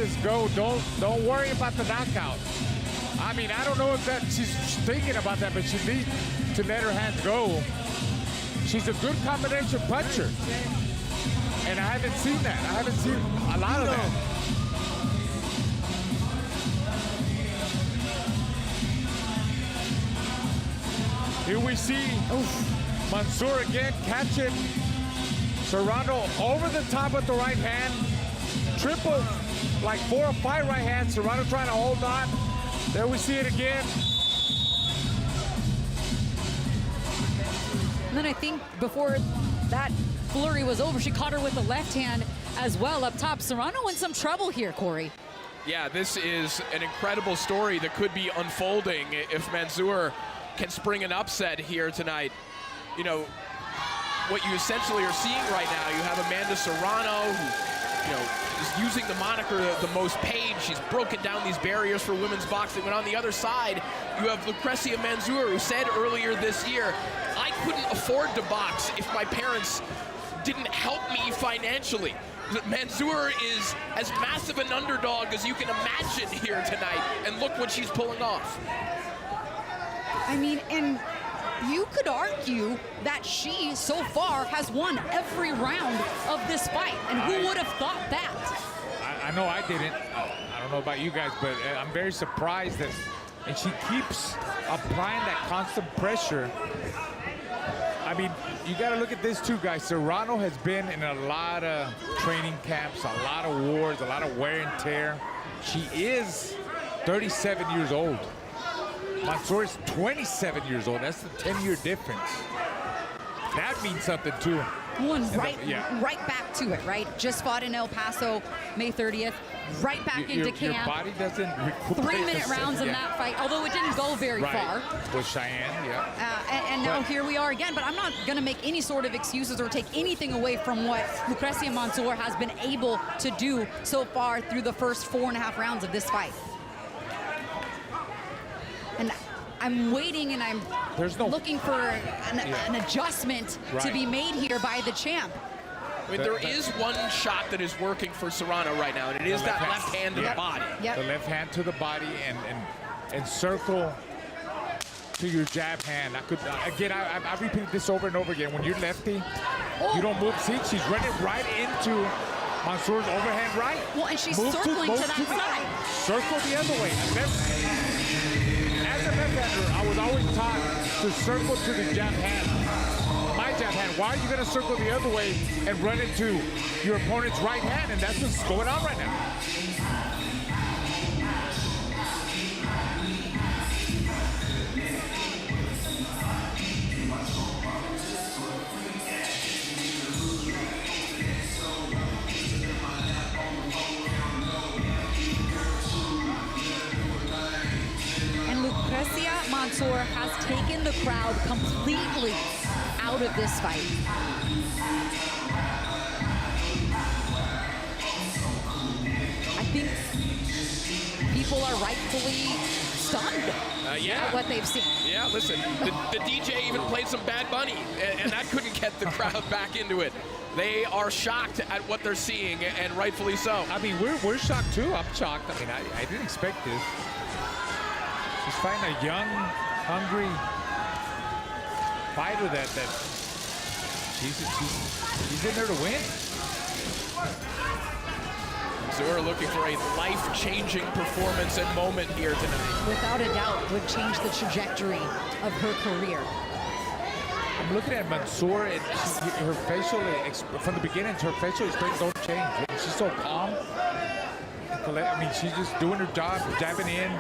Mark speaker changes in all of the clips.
Speaker 1: this go. Don't worry about the knockout. I mean, I don't know if that she's thinking about that, but she needs to let her hand go. She's a good combination puncher. And I haven't seen that. I haven't seen a lot of that. Here we see Mansour again catching Serrano over the top with the right hand. Triple, like 4 or 5 right hands. Serrano trying to hold on. There we see it again.
Speaker 2: And then I think before that flurry was over, she caught her with the left hand as well up top. Serrano in some trouble here, Corey.
Speaker 3: Yeah, this is an incredible story that could be unfolding if Mansour can spring an upset here tonight. You know, what you essentially are seeing right now, you have Amanda Serrano, who, you know, is using the moniker the most paid. She's broken down these barriers for women's boxing. But on the other side, you have Lucrecia Mansour, who said earlier this year, I couldn't afford to box if my parents didn't help me financially. Mansour is as massive an underdog as you can imagine here tonight, and look what she's pulling off.
Speaker 2: I mean, and you could argue that she, so far, has won every round of this fight. And who would have thought that?
Speaker 1: I know I didn't. I don't know about you guys, but I'm very surprised that, and she keeps applying that constant pressure. I mean, you got to look at this too, guys. Serrano has been in a lot of training camps, a lot of wars, a lot of wear and tear. She is 37 years old. Mansour is 27 years old. That's the 10-year difference. That means something too.
Speaker 2: One right back to it, right? Just fought in El Paso, May 30th. Right back into camp.
Speaker 1: Your body doesn't recuperate.
Speaker 2: 3-minute rounds in that fight, although it didn't go very far.
Speaker 1: With Cheyenne,
Speaker 2: and now here we are again. But I'm not going to make any sort of excuses or take anything away from what Lucrecia Mansour has been able to do so far through the first 4.5 rounds of this fight. And I'm waiting and I'm looking for an adjustment to be made here by the champ.
Speaker 3: I mean, there is one shot that is working for Serrano right now, and it is that left hand to the body.
Speaker 1: The left hand to the body and circle to your jab hand. I repeated this over and over again. When you're lefty, you don't move. See, she's running right into Mansour's overhand right.
Speaker 2: Well, and she's circling to that side.
Speaker 1: Circle the other way. As a left-hander, I was always taught to circle to the jab hand. My jab hand. Why are you going to circle the other way and run into your opponent's right hand? And that's what's going on right now.
Speaker 2: Lucrecia Mansour has taken the crowd completely out of this fight. I think people are rightfully stunned at what they've seen.
Speaker 3: Yeah, listen, the DJ even played some Bad Bunny, and that couldn't get the crowd back into it. They are shocked at what they're seeing, and rightfully so.
Speaker 1: I mean, we're shocked too. I'm shocked. I mean, I didn't expect this. She's fighting a young, hungry fighter that she's in there to win.
Speaker 3: So we're looking for a life-changing performance and moment here tonight.
Speaker 2: Without a doubt, would change the trajectory of her career.
Speaker 1: I'm looking at Mansour, and her facial, from the beginning, her facial expressions don't change. She's so calm. I mean, she's just doing her job, jabbing in.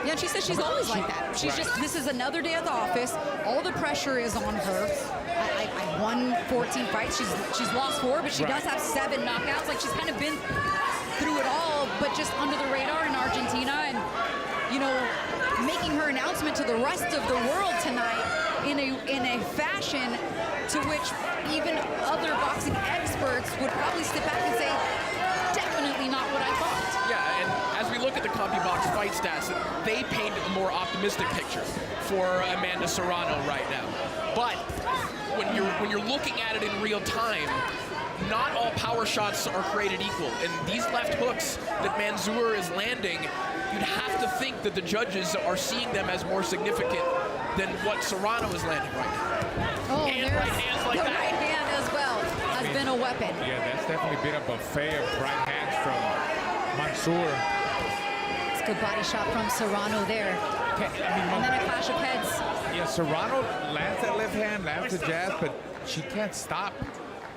Speaker 2: Yeah, she says she's always like that. She's just, this is another day at the office. All the pressure is on her. I won 14 fights. She's lost 4, but she does have 7 knockouts. Like, she's kind of been through it all, but just under the radar in Argentina. And, you know, making her announcement to the rest of the world tonight in a fashion to which even other boxing experts would probably step back and say, definitely not what I thought.
Speaker 3: Yeah, and as we look at the CompuBox fight stats, they paint a more optimistic picture for Amanda Serrano right now. But when you're looking at it in real time, not all power shots are created equal. And these left hooks that Mansour is landing, you'd have to think that the judges are seeing them as more significant than what Serrano is landing right now.
Speaker 2: Oh,
Speaker 3: And right hands like
Speaker 2: the
Speaker 3: that.
Speaker 2: right hand as well has been a weapon.
Speaker 1: Yeah, that's definitely been a buffet of right hands from Mansour.
Speaker 2: It's a good body shot from Serrano there. And then a clash of heads.
Speaker 1: Yeah, Serrano lands that left hand, lands the jab, but she can't stop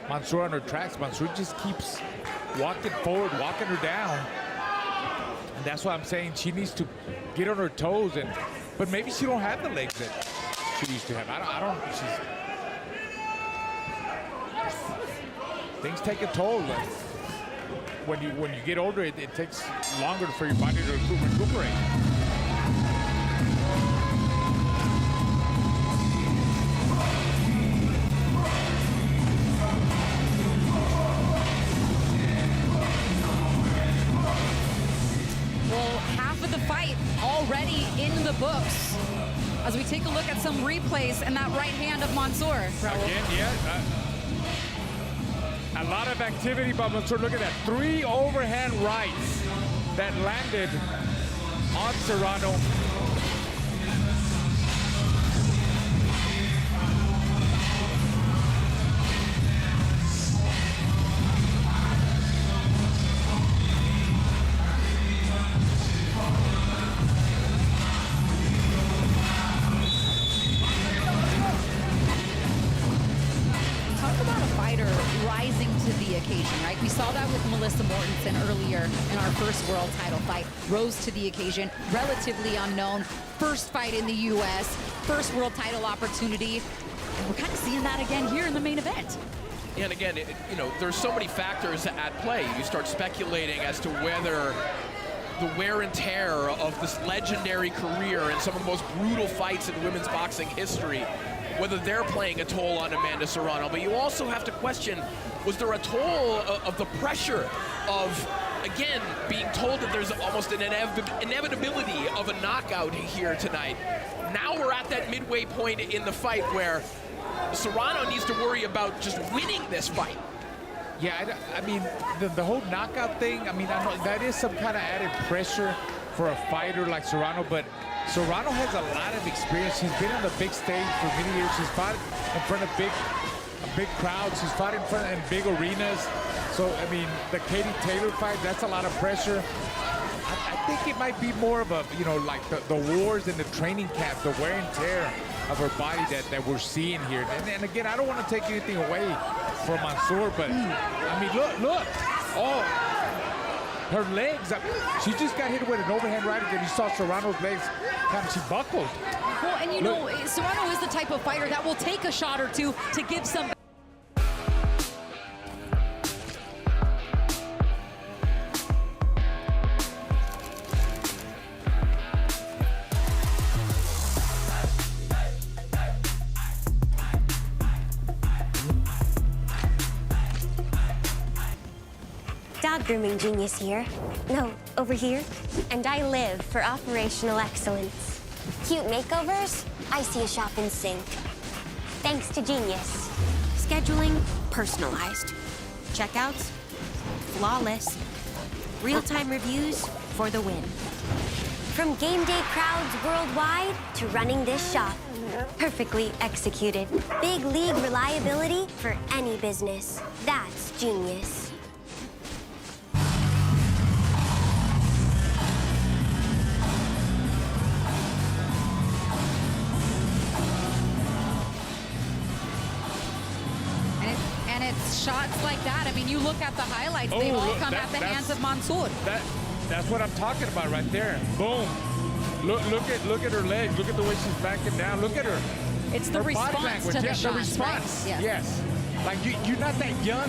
Speaker 1: Mansour on her tracks. Mansour just keeps walking forward, walking her down. And that's why I'm saying she needs to get on her toes. But maybe she don't have the legs that she used to have. I don't. Things take a toll. When you get older, it takes longer for your body to recuperate.
Speaker 2: Already in the books as we take a look at some replays and that right hand of Mansour.
Speaker 1: Again, yeah. A lot of activity by Mansour. Look at that. 3 overhand rights that landed on Serrano.
Speaker 2: Right? We saw that with Melissa Mortensen earlier in our first world title fight. Rose to the occasion, relatively unknown. First fight in the U.S., first world title opportunity. And we're kind of seeing that again here in the main event.
Speaker 3: And again, you know, there's so many factors at play. You start speculating as to whether the wear and tear of this legendary career and some of the most brutal fights in women's boxing history, whether they're playing a toll on Amanda Serrano. But you also have to question, was there a toll of the pressure of, again, being told that there's almost an inevitability of a knockout here tonight? Now we're at that midway point in the fight where Serrano needs to worry about just winning this fight.
Speaker 1: Yeah, I mean, the whole knockout thing, I mean, I know that is some kind of added pressure for a fighter like Serrano, but Serrano has a lot of experience. She's been on the big stage for many years. She's fought in front of big crowds. She's fought in big arenas. So, I mean, the Katie Taylor fight, that's a lot of pressure. I think it might be more of a, you know, like the wars in the training camp, the wear and tear of her body that we're seeing here. And again, I don't want to take anything away from Mansour, but, I mean, look. Oh, her legs, she just got hit with an overhand right again. You saw Serrano's legs, kind of, she buckled.
Speaker 2: Well, and you know, Serrano is the type of fighter that will take a shot or two to give some.
Speaker 4: Dog grooming genius here. No, over here. And I live for operational excellence. Cute makeovers? I see a shop in sync. Thanks to Genius. Scheduling personalized. Checkouts flawless. Real-time reviews for the win. From game day crowds worldwide to running this shop. Perfectly executed. Big league reliability for any business. That's Genius.
Speaker 2: Shots like that, I mean, you look at the highlights, they've all come at the hands of Mansour.
Speaker 1: That's what I'm talking about right there. Boom. Look at her legs. Look at the way she's backing down. Look at her.
Speaker 2: It's the response to the shots,
Speaker 1: the response.
Speaker 2: Right?
Speaker 1: Yes. Like you're not that young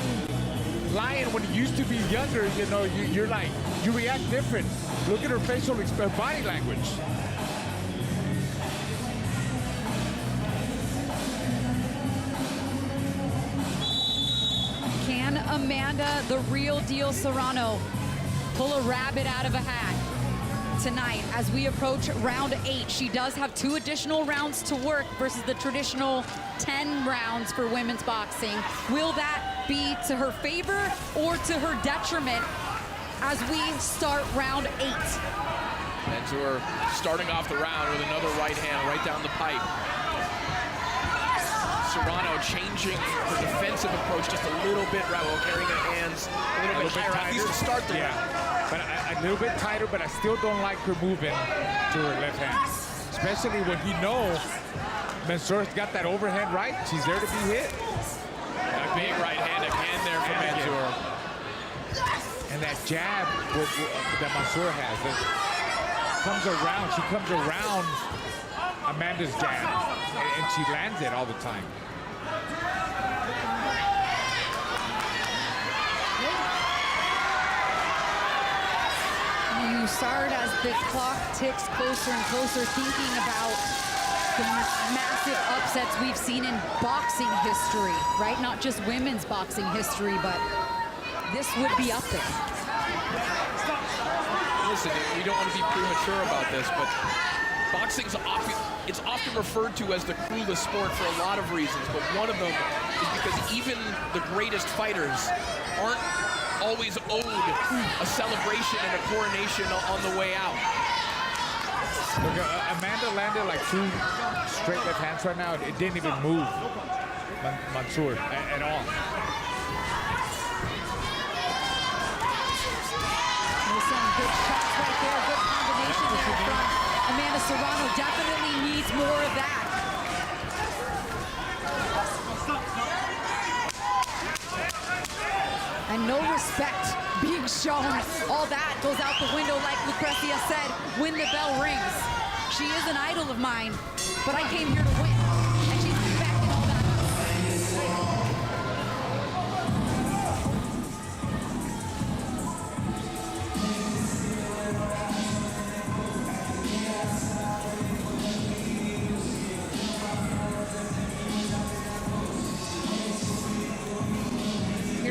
Speaker 1: lion when you used to be younger. You know, you're like, you react different. Look at her facial body language.
Speaker 2: Can Amanda, the real deal Serrano, pull a rabbit out of a hat tonight as we approach round 8? She does have 2 additional rounds to work versus the traditional 10 rounds for women's boxing. Will that be to her favor or to her detriment as we start round 8.
Speaker 3: Mansour starting off the round with another right hand right down the pipe. Serrano changing her defensive approach just a little bit, Raul, carrying her hands a little bit higher, at least to start the round.
Speaker 1: But a little bit tighter, but I still don't like her moving to her left hand. Especially when he knows Mansour's got that overhand right. She's there to be hit.
Speaker 3: A big right hand again there for Mansour.
Speaker 1: And that jab that Mansour has, that comes around. She comes around Amanda's jab, and she lands it all the time.
Speaker 2: You start as the clock ticks closer and closer, thinking about the massive upsets we've seen in boxing history, right? Not just women's boxing history, but this would be up there.
Speaker 3: Listen, we don't want to be premature about this, but boxing's it's often referred to as the cruelest sport for a lot of reasons, but one of them is because even the greatest fighters aren't always owed a celebration and a coronation on the way out.
Speaker 1: Look, Amanda landed like 2 straight left hands right now. It didn't even move Mansour at all.
Speaker 2: Some good shots right there, good combination there from Amanda Serrano. Definitely needs more of that. And no respect being shown. All that goes out the window, like Lucrecia said, when the bell rings. She is an idol of mine, but I came here to win. And she's backing all that up.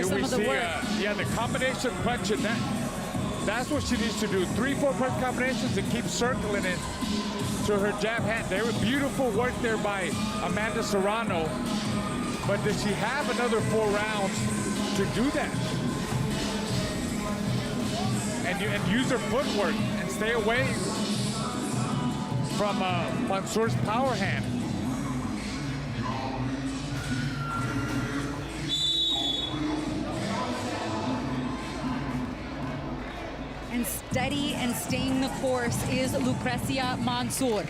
Speaker 2: Some of the work.
Speaker 1: Yeah, the combination punch, and that's what she needs to do. 3-4 punch combinations and keep circling it to her jab hand. There was beautiful work there by Amanda Serrano, but does she have another 4 rounds to do that? And use her footwork and stay away from Mansour's power hand.
Speaker 2: And steady and staying the course is Lucrecia Mansour.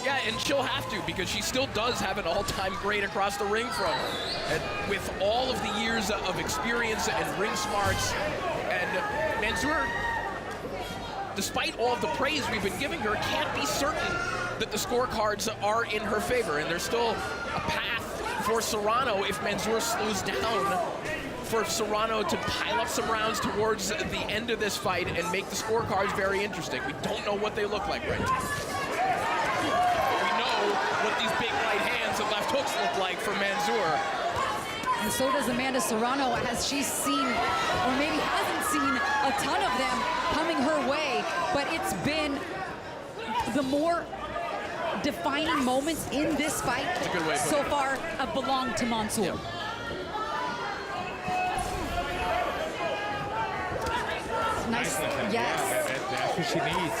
Speaker 3: Yeah, and she'll have to, because she still does have an all-time great across the ring from her. And with all of the years of experience and ring smarts, and Mansour, despite all of the praise we've been giving her, can't be certain that the scorecards are in her favor. And there's still a path for Serrano if Mansour slows down, for Serrano to pile up some rounds towards the end of this fight and make the scorecards very interesting. We don't know what they look like right now. But we know what these big right hands and left hooks look like for Mansour.
Speaker 2: And so does Amanda Serrano, as she's seen, or maybe hasn't seen, a ton of them coming her way. But it's been the more defining moments in this fight so far have belonged to Mansour.
Speaker 3: Yep.
Speaker 2: Nice. Yes.
Speaker 1: Yeah, that's what she needs.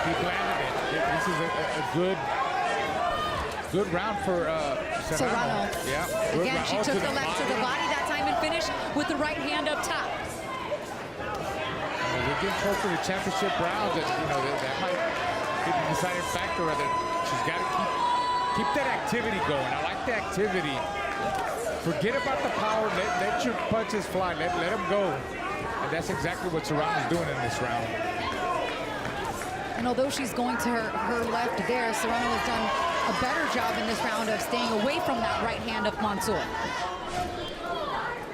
Speaker 1: Keep landing it. This is a good round for Serrano. Yeah.
Speaker 2: Again, she took the left to the body that time and finished with the right hand up top.
Speaker 1: We're getting close to the championship rounds, and that might be the deciding factor. Whether she's got to keep that activity going. I like the activity. Forget about the power. Let your punches fly. Let them go. And that's exactly what Serrano's doing in this round.
Speaker 2: And although she's going to her left there, Serrano has done a better job in this round of staying away from that right hand of Mansour.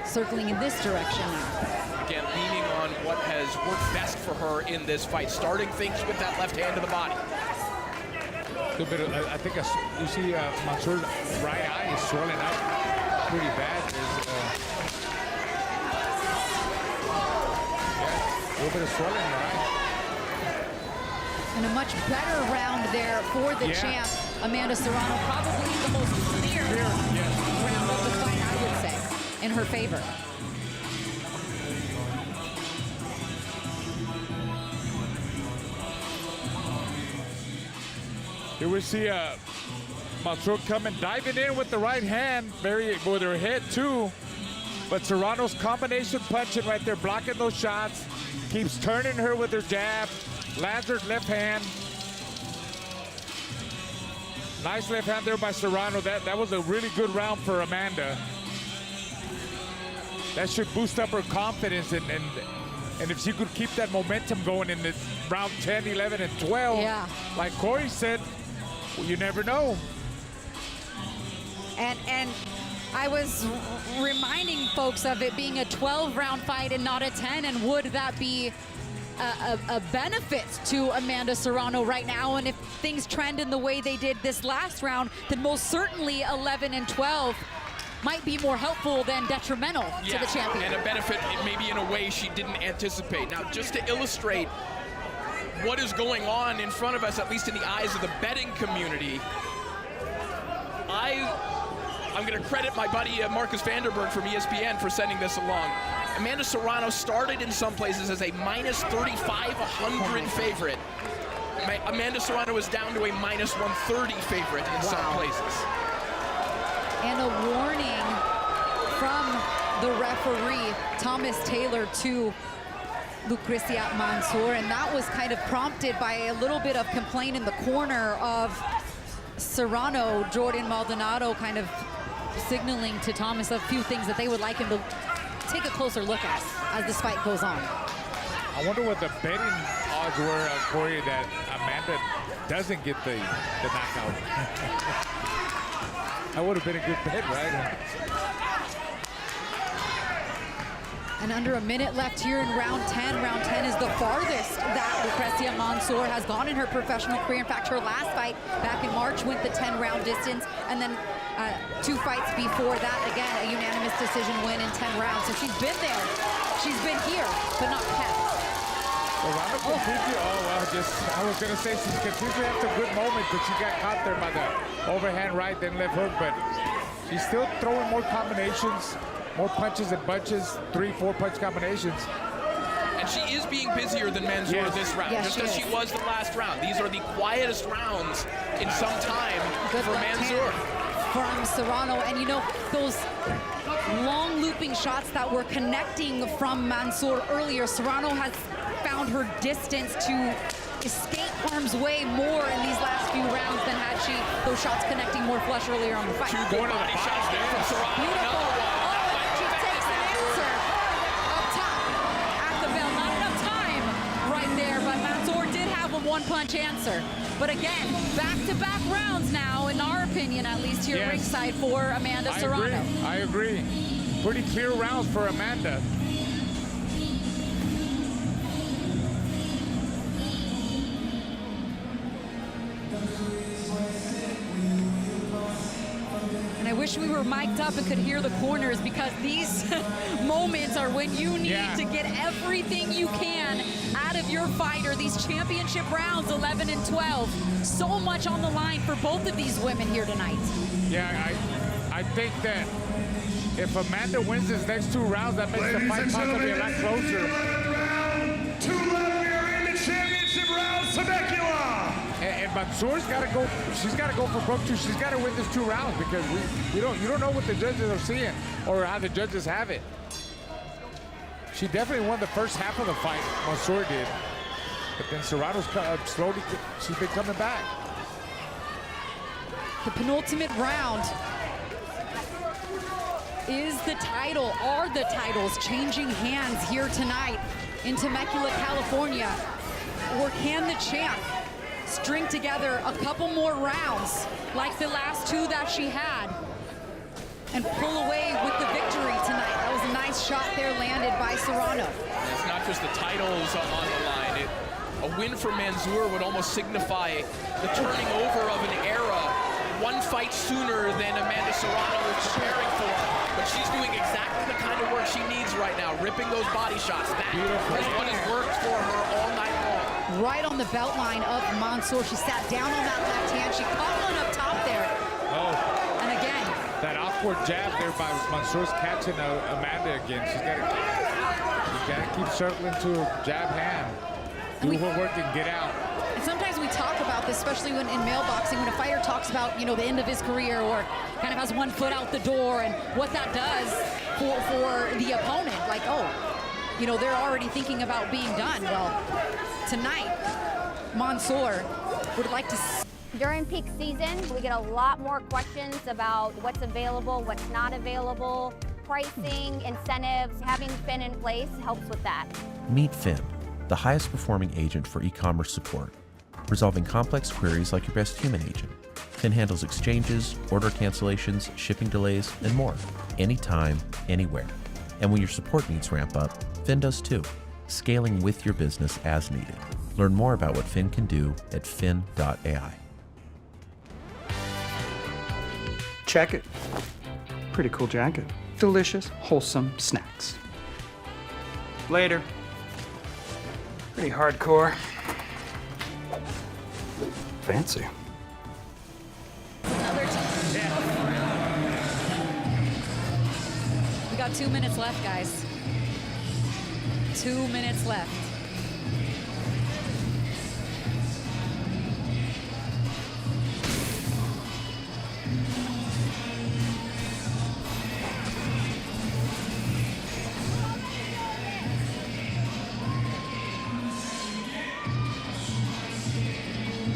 Speaker 2: Circling in this direction now.
Speaker 3: Again, leaning on what has worked best for her in this fight, starting things with that left hand to the body.
Speaker 1: A little bit of, I think you see Mansour's right eye is swelling up pretty bad. A little bit of swelling, right?
Speaker 2: And a much better round there for the champ, Amanda Serrano. Probably the most clear round of the fight, I would say. in her favor.
Speaker 1: Here we see Mansour coming, diving in with the right hand, with her head too. But Serrano's combination punching right there, blocking those shots, keeps turning her with her jab, lands her left hand. Nice left hand there by Serrano. That was a really good round for Amanda. That should boost up her confidence, and if she could keep that momentum going in the round 10, 11, and 12,
Speaker 2: yeah.
Speaker 1: Like Corey said, well, you never know.
Speaker 2: And I was reminding folks of it being a 12-round fight and not a 10, and would that be a benefit to Amanda Serrano right now? And if things trend in the way they did this last round, then most certainly 11 and 12 might be more helpful than detrimental to the champion.
Speaker 3: And a benefit maybe in a way she didn't anticipate. Now, just to illustrate what is going on in front of us, at least in the eyes of the betting community, I'm going to credit my buddy Marcus Vanderberg from ESPN for sending this along. Amanda Serrano started in some places as a minus 3,500 favorite. Amanda Serrano is down to a minus 130 favorite in some places.
Speaker 2: And a warning from the referee, Thomas Taylor, to Lucrecia Mansour, and that was kind of prompted by a little bit of complaint in the corner of Serrano. Jordan Maldonado kind of signaling to Thomas a few things that they would like him to take a closer look at as this fight goes on.
Speaker 1: I wonder what the betting odds were, Corey, that Amanda doesn't get the knockout. That would have been a good bet, right?
Speaker 2: And under a minute left here in round 10. Round 10 is the farthest that Lucrecia Mansour has gone in her professional career. In fact, her last fight back in March went the 10-round distance, and then 2 fights before that, again, a unanimous decision win in 10 rounds. So she's been there. She's been here, but not kept.
Speaker 1: Well, I was going to say she continues to have some good moments, but she got caught there by the overhand right, then left hook, but she's still throwing more combinations, more punches and bunches, 3-4 punch combinations.
Speaker 3: And she is being busier than Mansour this round, just as she was the last round. These are the quietest rounds in some time for Mansour.
Speaker 2: From Serrano, and you know, those long looping shots that were connecting from Mansour earlier, Serrano has found her distance to escape harm's way more in these last few rounds than had she those shots connecting more flush earlier on the fight.
Speaker 3: 2 good body shots there from Serrano.
Speaker 2: Beautiful. She takes an answer up top at the bell. Not enough time right there, but Mansour did have a one-punch answer. But again, back-to-back rounds now, in our opinion, at least here ringside for Amanda Serrano.
Speaker 1: I agree. Pretty clear rounds for Amanda.
Speaker 2: And I wish we were mic'd up and could hear the corners, because these moments are when you need to get everything you can out of your fighter. These championship rounds, 11 and 12. So much on the line for both of these women here tonight.
Speaker 1: Yeah, I think that if Amanda wins his next 2 rounds, that makes the fight possibly a lot closer.
Speaker 5: Round 2 left, we are in the championship rounds, Temecula.
Speaker 1: And Mansour's got to go. She's got to go for broke too. She's got to win this 2 rounds, because you don't know what the judges are seeing or how the judges have it. She definitely won the first half of the fight. Mansour did, but then Serrano's slowly. She's been coming back.
Speaker 2: The penultimate round is the title. Are the titles changing hands here tonight in Temecula, California, or can the champ string together a couple more rounds like the last 2 that she had and pull away with the victory tonight? That was a nice shot there landed by Serrano.
Speaker 3: It's not just the titles on the line. A win for Mansour would almost signify the turning over of an era, 1 fight sooner than Amanda Serrano was preparing for. But she's doing exactly the kind of work she needs right now, ripping those body shots. That is what has worked for her all night long.
Speaker 2: Right on the belt line of Mansour. She sat down on that left hand. She caught one up top there.
Speaker 1: Oh.
Speaker 2: And again,
Speaker 1: That off backward jab there by Mansour's catching Amanda again. She's got to keep circling to her jab hand. Do her work and get out.
Speaker 2: And sometimes we talk about this, especially when in male boxing, when a fighter talks about, you know, the end of his career or kind of has one foot out the door and what that does for the opponent. Like, oh, you know, they're already thinking about being done. Well, tonight, Mansour would like to...
Speaker 6: During peak season, we get a lot more questions about what's available, what's not available, pricing, incentives. Having Finn in place helps with that.
Speaker 7: Meet Finn, the highest performing agent for e-commerce support, resolving complex queries like your best human agent. Finn handles exchanges, order cancellations, shipping delays, and more, anytime, anywhere. And when your support needs ramp up, Finn does too, scaling with your business as needed. Learn more about what Finn can do at fin.ai.
Speaker 8: Check it. Pretty cool jacket. Delicious, wholesome snacks. Later. Pretty hardcore. Fancy.
Speaker 2: Another We got 2 minutes left, guys. 2 minutes left.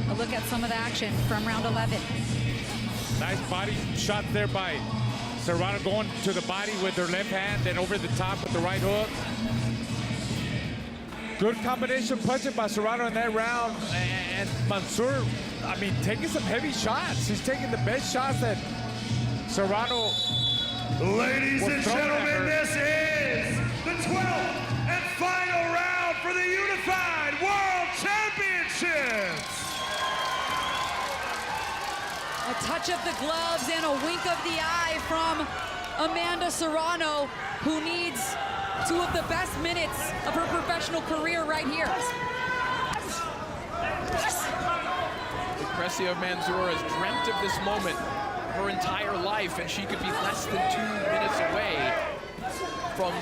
Speaker 2: A look at some of the action from round 11.
Speaker 1: Nice body shot there by Serrano, going to the body with her left hand and over the top with the right hook. Good combination punching by Serrano in that round. And Mansour, I mean, taking some heavy shots. He's taking the best shots that Serrano.
Speaker 5: Ladies and gentlemen, this is the 12th and final round for the Unified World Championships.
Speaker 2: A touch of the gloves and a wink of the eye from Amanda Serrano, who needs 2 of the best minutes of her professional career right here.
Speaker 3: Lucrecia Mansour has dreamt of this moment her entire life, and she could be less than 2 minutes away from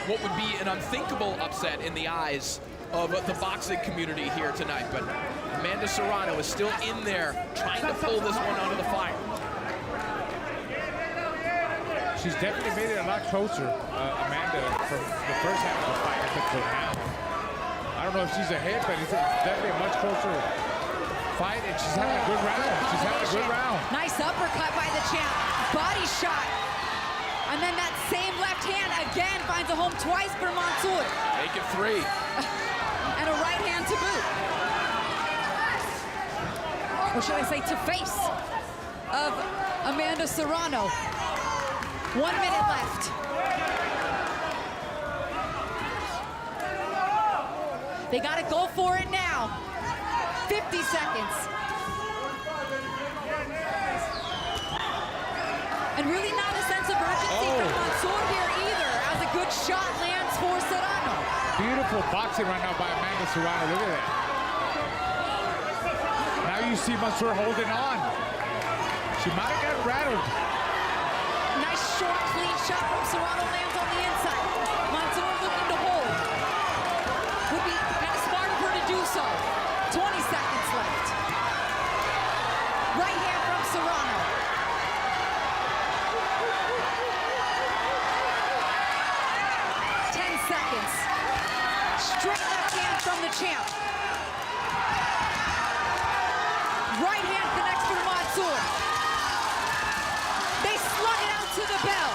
Speaker 3: what would be an unthinkable upset in the eyes of the boxing community here tonight. But Amanda Serrano is still in there trying to pull this one out of the fire.
Speaker 1: She's definitely made it a lot closer, Amanda, from the first half of the fight until now. I don't know if she's ahead, but it's definitely a much closer fight, and she's having a good round. She's having a good round.
Speaker 2: Nice uppercut by the champ. Body shot. And then that same left hand again finds a home twice for Mansour.
Speaker 3: Make it 3.
Speaker 2: And a right hand to boot. Or should I say to face of Amanda Serrano. 1 minute left. They got to go for it now. 50 seconds. And really not a sense of urgency from Mansour here either, as a good shot lands for Serrano.
Speaker 1: Beautiful boxing right now by Amanda Serrano. Look at that. Now you see Mansour holding on. She might have got rattled.
Speaker 2: Nice short, clean shot from Serrano, lands on the inside. Mansour looking to hold. Would be kind of smart of her to do so. 20 seconds left. Right hand from Serrano. 10 seconds. Straight left hand from the champ. Right hand connects for Mansour. They slung it out to the bell.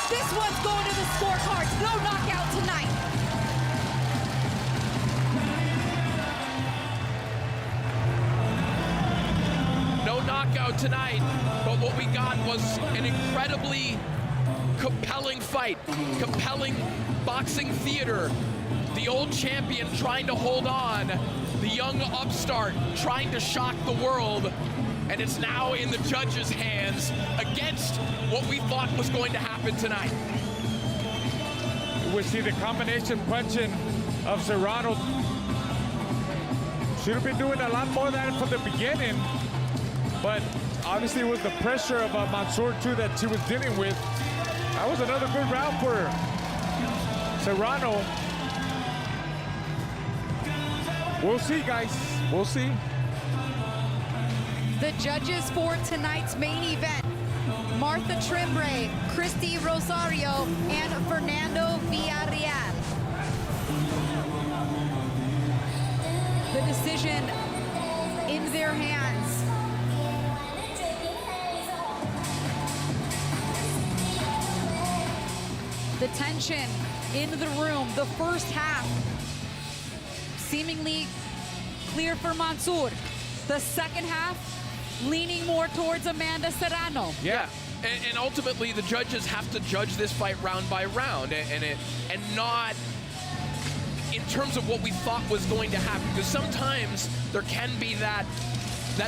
Speaker 2: This one's going to the scorecards. No knockout tonight.
Speaker 3: No knockout tonight, but what we got was an incredibly compelling fight, compelling boxing theater. The old champion trying to hold on, the young upstart trying to shock the world, and it's now in the judges' hands against what we thought was going to happen tonight.
Speaker 1: We see the combination punching of Serrano. Should have been doing a lot more of that from the beginning, but obviously it was the pressure of Mansour too that she was dealing with. That was another good round for Serrano. We'll see, guys. We'll see.
Speaker 2: The judges for tonight's main event: Martha Trimbre, Christy Rosario, and Fernando Villarreal. The decision in their hands. The tension in the room, the first half seemingly clear for Mansour. The second half leaning more towards Amanda Serrano.
Speaker 3: Yeah. And ultimately, the judges have to judge this fight round by round, and not in terms of what we thought was going to happen. Because sometimes there can be that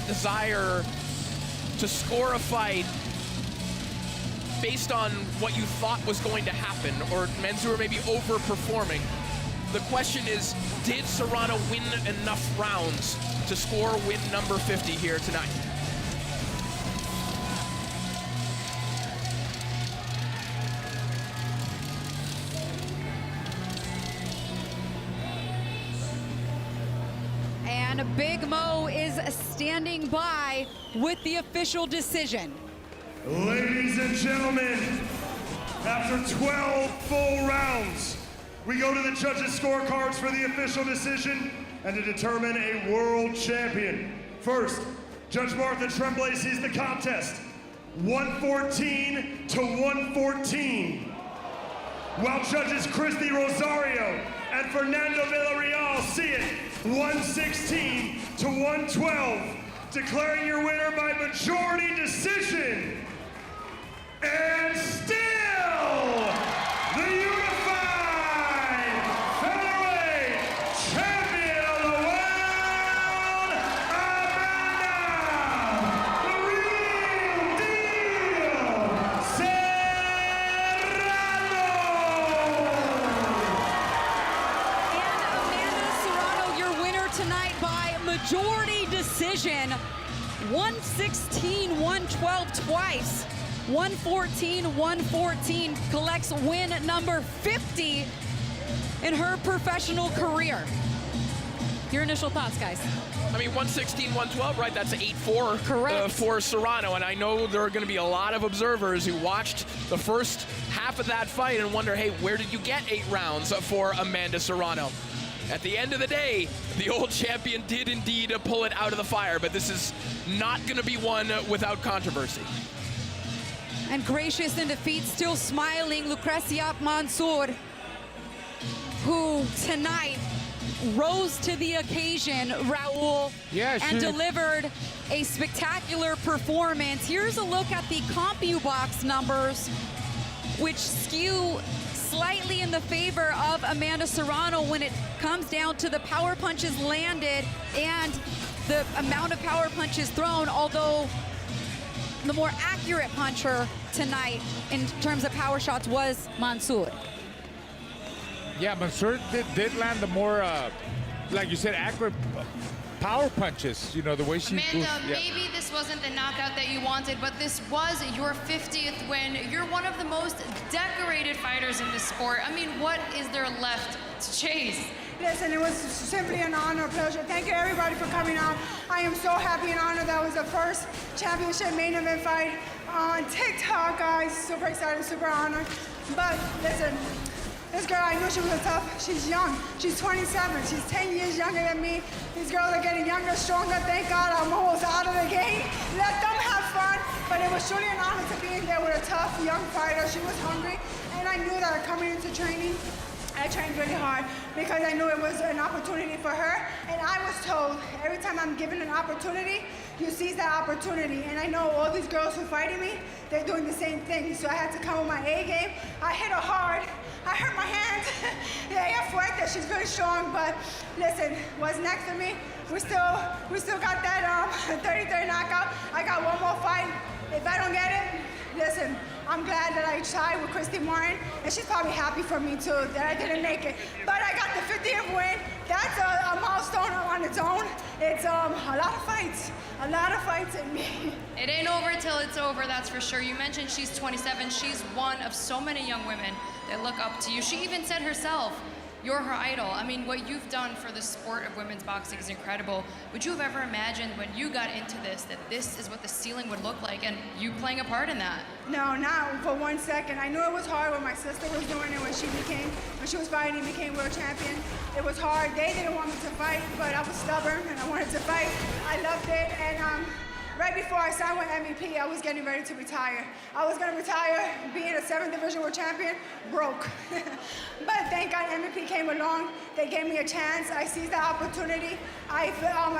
Speaker 3: desire to score a fight based on what you thought was going to happen, or Mansour maybe overperforming. The question is, did Serrano win enough rounds to score win number 50 here tonight?
Speaker 2: And Big Mo is standing by with the official decision.
Speaker 5: Ladies and gentlemen, after 12 full rounds, we go to the judges' scorecards for the official decision and to determine a world champion. First, Judge Martha Tremblay sees the contest 114 to 114, while judges Christy Rosario and Fernando Villarreal see it 116 to 112, declaring your winner by majority decision. And still, the unified featherweight champion of the world, Amanda, the real deal, Serrano.
Speaker 2: And Amanda Serrano, your winner tonight by majority decision. 116-112 twice. 114-114, collects win number 50 in her professional career. Your initial thoughts, guys?
Speaker 3: I mean, 116-112, right? That's 8-4
Speaker 2: Correct.
Speaker 3: For Serrano. And I know there are going to be a lot of observers who watched the first half of that fight and wonder, hey, where did you get 8 rounds for Amanda Serrano? At the end of the day, the old champion did indeed pull it out of the fire, but this is not going to be one without controversy.
Speaker 2: And gracious in defeat, still smiling, Lucrecia Mansour, who tonight rose to the occasion, Raul, and delivered a spectacular performance. Here's a look at the CompuBox numbers, which skew slightly in the favor of Amanda Serrano when it comes down to the power punches landed and the amount of power punches thrown, although the more accurate puncher tonight in terms of power shots was Mansour.
Speaker 1: Yeah, Mansour did land the more, like you said, accurate power punches. You know, the way she
Speaker 9: Amanda, maybe this wasn't the knockout that you wanted, but this was your 50th win. You're one of the most decorated fighters in the sport. I mean, what is there left to chase?
Speaker 10: Listen, it was simply an honor, a pleasure. Thank you, everybody, for coming out. I am so happy and honored. That was the first championship main event fight on TikTok, guys. Super excited, super honored. But listen, this girl, I knew she was tough. She's young. She's 27. She's 10 years younger than me. These girls are getting younger, stronger. Thank God I'm almost out of the game. Let them have fun. But it was truly an honor to be in there with a tough young fighter. She was hungry, and I knew that coming into training, I trained really hard because I knew it was an opportunity for her. And I was told every time I'm given an opportunity, you seize that opportunity. And I know all these girls who are fighting me, they're doing the same thing. So I had to come with my A game. I hit her hard. I hurt my hand. Ella fuerte, she's very strong. But listen, what's next for me? We still got that 33 knockout. I got one more fight. If I don't get it, listen, I'm glad that I tried with Christy Martin, and she's probably happy for me too, that I didn't make it. But I got the 50th win. That's a milestone on its own. It's a lot of fights in me.
Speaker 9: It ain't over till it's over, that's for sure. You mentioned she's 27. She's one of so many young women that look up to you. She even said herself, you're her idol. I mean, what you've done for the sport of women's boxing is incredible. Would you have ever imagined when you got into this that this is what the ceiling would look like and you playing a part in that?
Speaker 10: No, not for 1 second. I knew it was hard when my sister was doing it, when she was fighting, became world champion. It was hard. They didn't want me to fight, but I was stubborn and I wanted to fight. I loved it, and right before I signed with MVP, I was getting ready to retire. I was going to retire, being a 7th division world champion, broke. But thank God MVP came along. They gave me a chance. I seized the opportunity. I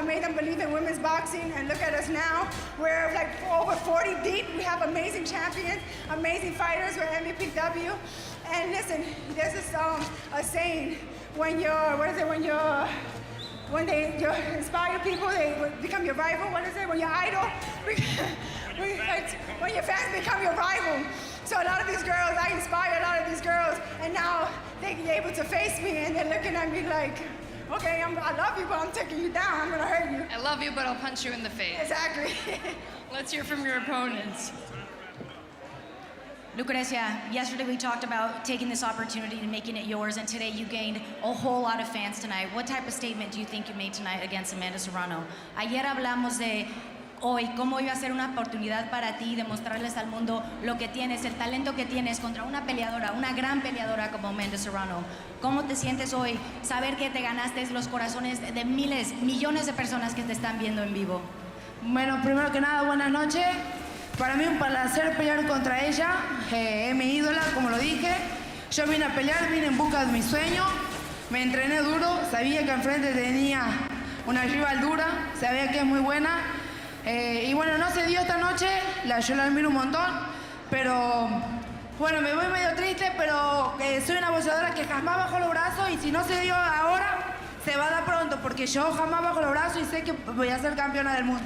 Speaker 10: made them believe in women's boxing, and look at us now. We're like over 40 deep. We have amazing champions, amazing fighters with MVPW. And listen, there's this a saying, when you inspire people, they become your rival. What is it? When you're idol, when your fans become your rival. So a lot of these girls, I inspire a lot of these girls, and now they're able to face me, and they're looking at me like, okay, I love you, but I'm taking you down. I'm gonna hurt you.
Speaker 9: I love you, but I'll punch you in the face.
Speaker 10: Exactly.
Speaker 9: Let's hear from your opponents.
Speaker 11: Lucrecia, yesterday we talked about taking this opportunity and making it yours, and today you gained a whole lot of fans tonight. What type of statement do you think you made tonight against Amanda Serrano? Ayer hablamos de hoy cómo iba a ser una oportunidad para ti de mostrarles al mundo lo que tienes, el talento que tienes contra una peleadora, una gran peleadora como Amanda Serrano. ¿Cómo te sientes hoy saber que te ganaste los corazones de miles, millones de personas que te están viendo en vivo?
Speaker 12: Bueno, primero que nada, buenas noches. Para mí un placer pelear contra ella, es mi ídola, como lo dije. Yo vine a pelear, vine en busca de mi sueño, me entrené duro, sabía que enfrente tenía una rival dura, sabía que es muy buena. Y bueno, no se dio esta noche, yo la admiro un montón, pero bueno, me voy medio triste, pero soy una boxeadora que jamás bajo los brazos, y si no se dio ahora, se va a dar pronto, porque yo jamás bajo los brazos y sé que voy a ser campeona del mundo.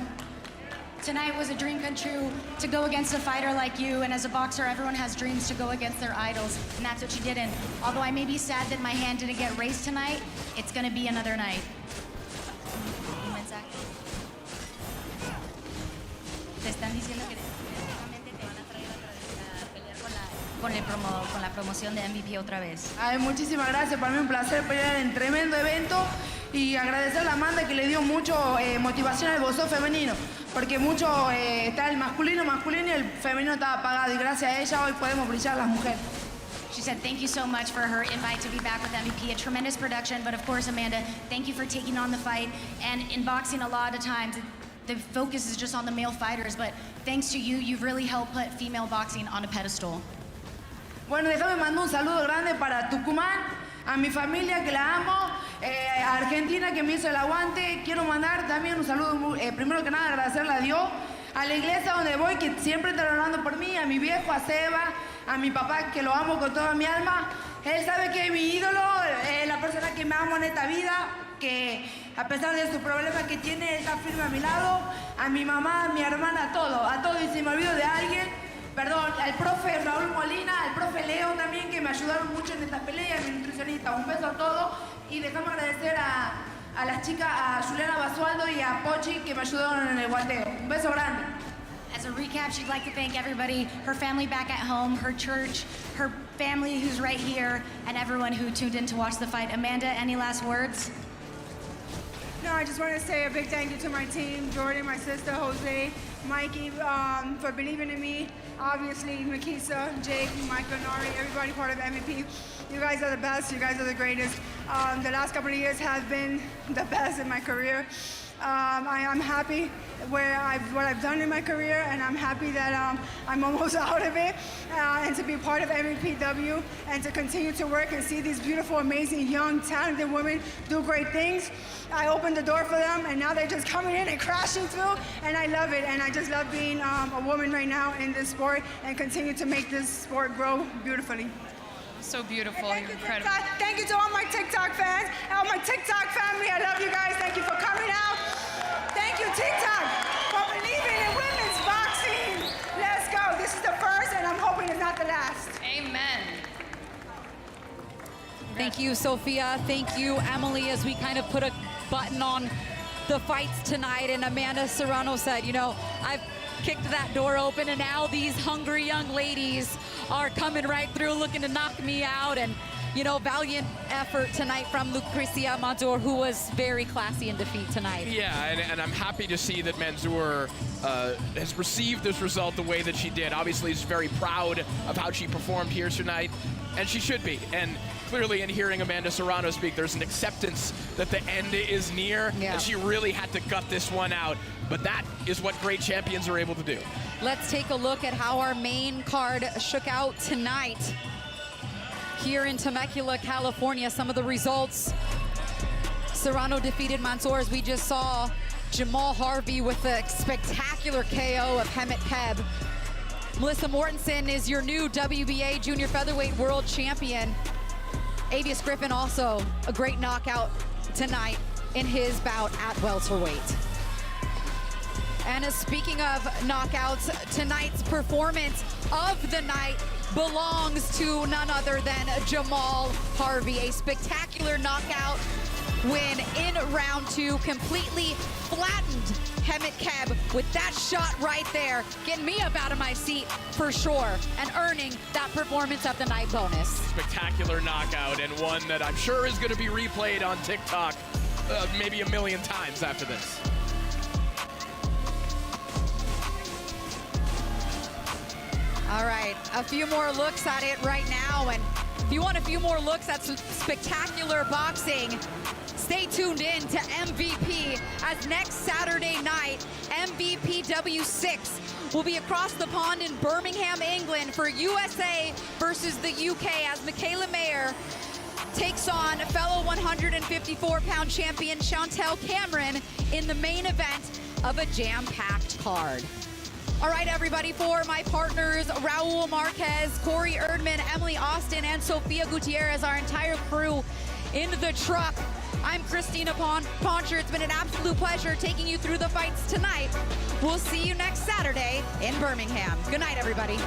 Speaker 11: Tonight was a dream come true to go against a fighter like you, and as a boxer, everyone has dreams to go against their idols, and that's what you did. And although I may be sad that my hand didn't get raised tonight, it's going to be another night. Un mensaje. Te están diciendo que definitivamente te van a traer a pelear con la promoción de MVP otra vez.
Speaker 12: Ay, muchísimas gracias, para mí un placer pelear en tremendo evento, y agradecer a Amanda, que le dio mucho motivación al boxeo femenino, porque mucho está el masculino y el femenino estaba apagado, y gracias a ella hoy podemos brillar las mujeres.
Speaker 11: She said thank you so much for her invite to be back with MVP, a tremendous production, but of course, Amanda, thank you for taking on the fight. And in boxing, a lot of times, the focus is just on the male fighters, but thanks to you, you've really helped put female boxing on a pedestal.
Speaker 12: Bueno, déjame mandar un saludo grande para Tucumán, a mi familia que la amo, a Argentina que me hizo el aguante. Quiero mandar también un saludo, primero que nada agradecerle a Dios, a la iglesia donde voy, que siempre están orando por mí, a mi viejo, a Seba, a mi papá, que lo amo con toda mi alma. Él sabe que es mi ídolo, la persona que me amo en esta vida, que a pesar de sus problemas que tiene, él está firme a mi lado, a mi mamá, a mi hermana, a todo, y si me olvido de alguien, perdón, al profe Raúl Molina, al profe Leo también, que me ayudaron mucho en esta pelea, a mi nutricionista. Un beso a todos, y dejamos agradecer a las chicas, a Juliana Basualdo y a Pochi, que me ayudaron en el guanteo. Un beso grande.
Speaker 11: As a recap, she'd like to thank everybody, her family back at home, her church, her family who's right here, and everyone who tuned in to watch the fight. Amanda, any last words?
Speaker 10: No, I just want to say a big thank you to my team, Jordan, my sister, Jose, Mikey, for believing in me. Obviously, Makisa, Jake, Michael, Nari, everybody part of MVP. You guys are the best. You guys are the greatest. The last couple of years have been the best in my career. I'm happy what I've done in my career, and I'm happy that I'm almost out of it, and to be part of MVPW, and to continue to work and see these beautiful, amazing, young, talented women do great things. I opened the door for them, and now they're just coming in and crashing through, and I love it. And I just love being a woman right now in this sport, and continue to make this sport grow beautifully.
Speaker 9: So beautiful,
Speaker 10: Thank you,
Speaker 9: incredible.
Speaker 10: TikTok. Thank you to all my TikTok fans, all my TikTok family. I love you guys. Thank you for coming out. Thank you, TikTok, for believing in women's boxing. Let's go. This is the first, and I'm hoping it's not the last.
Speaker 9: Amen.
Speaker 2: Thank you, Sophia. Thank you, Emily, as we kind of put a button on the fights tonight. And Amanda Serrano said, you know, I've kicked that door open and now these hungry young ladies are coming right through looking to knock me out. And, you know, valiant effort tonight from Lucrecia Manzur, who was very classy in defeat tonight.
Speaker 3: Yeah, and I'm happy to see that Manzur has received this result the way that she did. Obviously, she's very proud of how she performed here tonight, and she should be. And clearly, in hearing Amanda Serrano speak, there's an acceptance that the end is near, and she really had to gut this one out. But that is what great champions are able to do.
Speaker 2: Let's take a look at how our main card shook out tonight. Here in Temecula, California, some of the results. Serrano defeated Mansour, as we just saw. Jamal Harvey with a spectacular KO of Hemet Keb. Melissa Mortensen is your new WBA Junior Featherweight World Champion. Avius Griffin also a great knockout tonight in his bout at welterweight. And speaking of knockouts, tonight's performance of the night belongs to none other than Jamal Harvey. A spectacular knockout win in round 2, completely flattened Hemet Keb with that shot right there, getting me up out of my seat for sure, and earning that performance of the night bonus.
Speaker 3: Spectacular knockout, and one that I'm sure is going to be replayed on TikTok maybe a million times after this.
Speaker 2: All right, a few more looks at it right now, and if you want a few more looks at some spectacular boxing, stay tuned in to MVP, as next Saturday night, MVP W6 will be across the pond in Birmingham, England for USA versus the UK, as Michaela Mayer takes on fellow 154-pound champion Chantel Cameron in the main event of a jam-packed card. All right, everybody, for my partners, Raul Marquez, Corey Erdman, Emily Austin, and Sofia Gutierrez, our entire crew in the truck, I'm Christina Poncher. It's been an absolute pleasure taking you through the fights tonight. We'll see you next Saturday in Birmingham. Good night, everybody.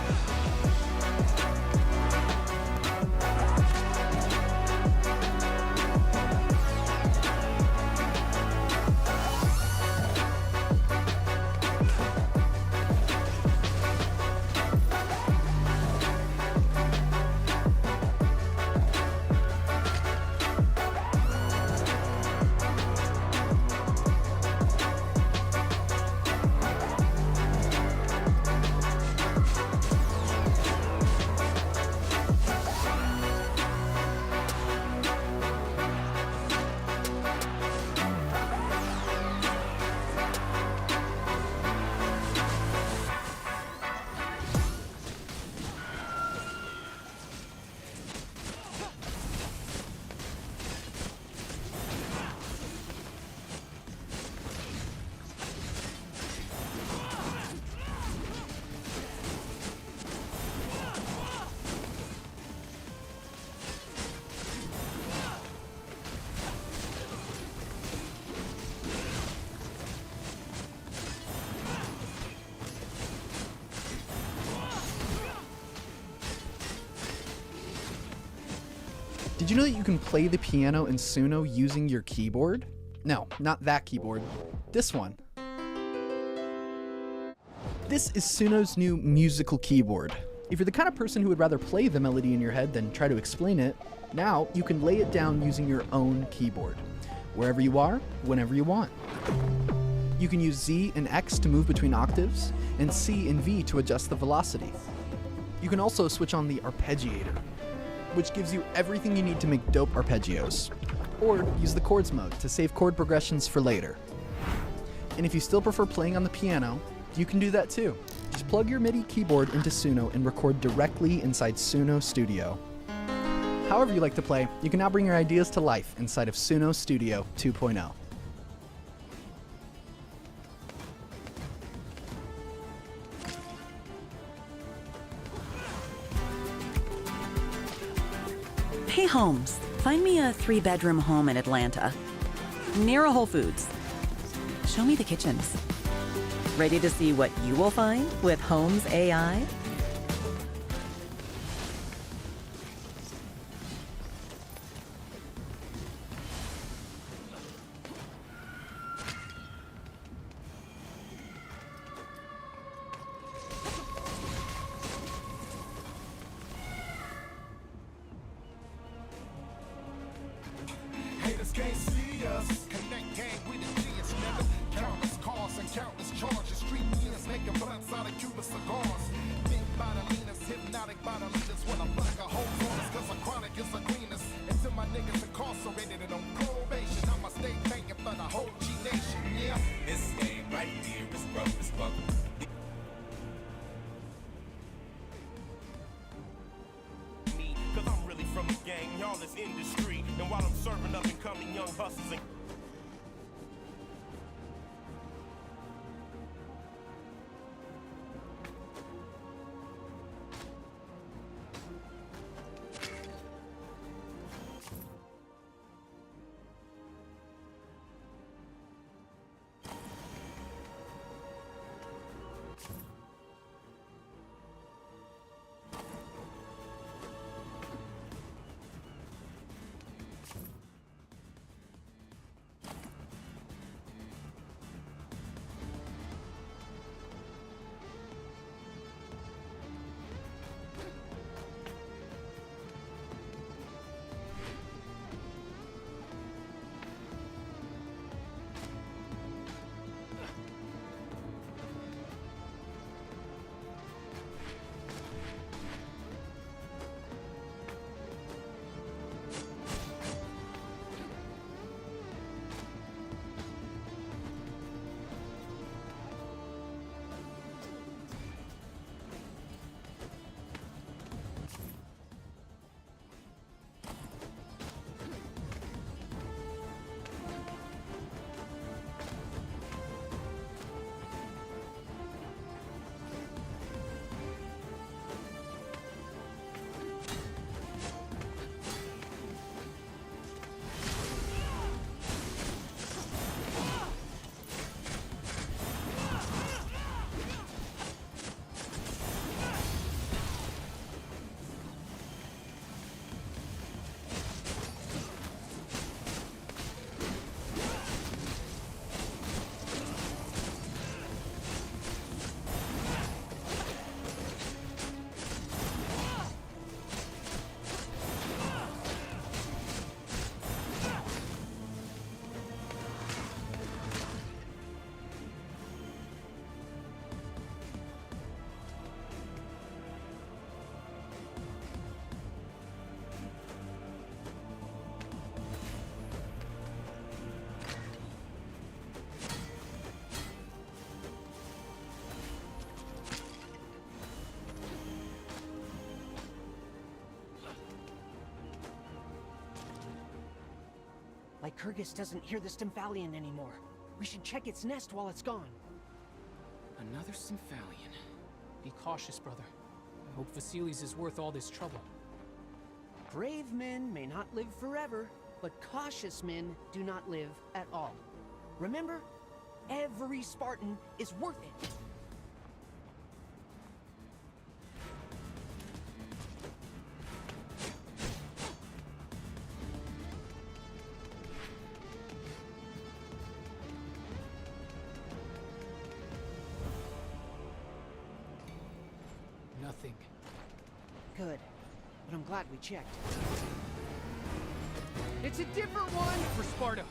Speaker 13: Did you know that you can play the piano in Suno using your keyboard? No, not that keyboard. This one. This is Suno's new musical keyboard. If you're the kind of person who would rather play the melody in your head than try to explain it, now you can lay it down using your own keyboard. Wherever you are, whenever you want. You can use Z and X to move between octaves, and C and V to adjust the velocity. You can also switch on the arpeggiator, which gives you everything you need to make dope arpeggios. Or use the chords mode to save chord progressions for later. And if you still prefer playing on the piano, you can do that too. Just plug your MIDI keyboard into Suno and record directly inside Suno Studio. However you like to play, you can now bring your ideas to life inside of Suno Studio 2.0.
Speaker 14: Hey Holmes, find me a 3-bedroom home in Atlanta, near a Whole Foods. Show me the kitchens. Ready to see what you will find with Holmes AI?
Speaker 15: with cigars. Big bottomlinas, hypnotic bottomlinas. When I block a hole on us, cause a chronic is a cleanest. Until my niggas incarcerated and on probation, I'ma stay banking for the whole G Nation, yeah.
Speaker 16: This game right here is rough as fuck.
Speaker 15: Cause I'm really from the gang, y'all is industry. And while I'm serving up and coming young hustlers and
Speaker 17: Lycurgus doesn't hear the Stymphalian anymore. We should check its nest while it's gone.
Speaker 18: Another Stymphalian. Be cautious, brother. I hope Vasilis is worth all this trouble.
Speaker 17: Brave men may not live forever, but cautious men do not live at all. Remember, every Spartan is worth it.
Speaker 18: Nothing.
Speaker 17: Good, but I'm glad we checked.
Speaker 18: It's a different one for Sparta.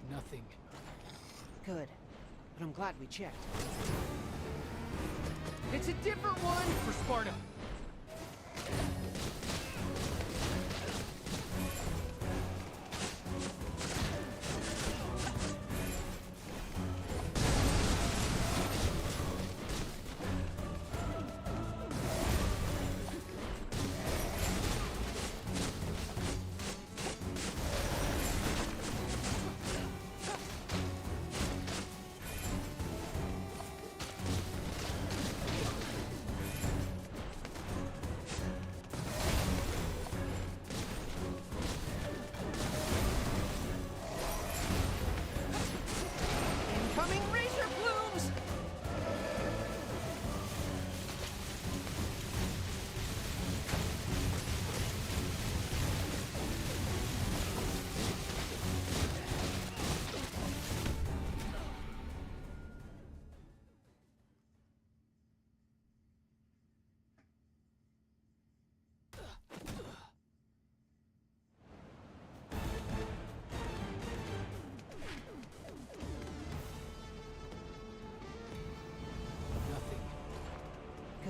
Speaker 18: Nothing.
Speaker 17: Good, but I'm glad we checked.
Speaker 18: It's a different one for Sparta.